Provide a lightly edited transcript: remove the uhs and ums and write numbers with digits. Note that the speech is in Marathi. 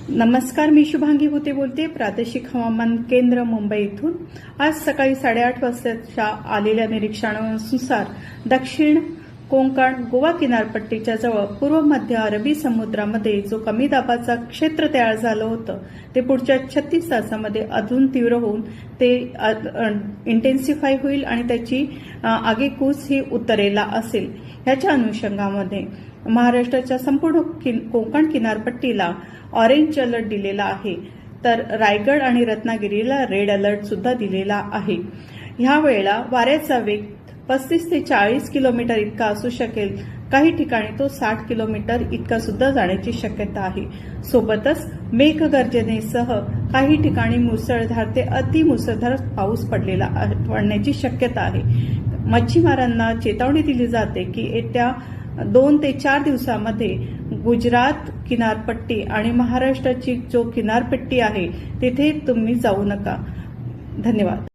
नमस्कार, मी शुभांगी होते बोलते प्रादेशिक हवामान केंद्र मुंबई इथून। आज सकाळी 8:30 वाजताच्या आलेल्या निरीक्षणानुसार दक्षिण कोकण गोवा किनारपट्टीच्या जवळ पूर्व मध्य अरबी समुद्रामध्ये जो कमी दाबाचा क्षेत्र तयार झालं होतं ते पुढच्या 36 तासांमध्ये अजून तीव्र होऊन ते इंटेन्सिफाय होईल आणि त्याची आगेकूच ही उत्तरेला असेल। ह्याच्या अनुषंगामध्ये महाराष्ट्राच्या संपूर्ण कोकण किनारपट्टीला ऑरेंज अलर्ट दिलेला आहे, तर रायगड आणि रत्नागिरीला रेड अलर्ट सुद्धा दिलेला आहे। ह्या वेळेला वाऱ्याचा वेग 35 ते 40 किलोमीटर इतका असू शकेल, काही ठिकाणी तो 60 किलोमीटर इतका सुद्धा जाण्याची शक्यता आहे। सोबतच मेघगर्जनेसह काही ठिकाणी मुसळधार ते अतिमुसळधार पाऊस पडण्याची शक्यता आहे। मच्छीमारांना चेतावणी दिली जाते की येत्या 2 ते 4 दिवसांमध्ये गुजरात किनारपट्टी आणि महाराष्ट्राची जो किनारपट्टी आहे तिथे तुम्ही जाऊ नका। धन्यवाद।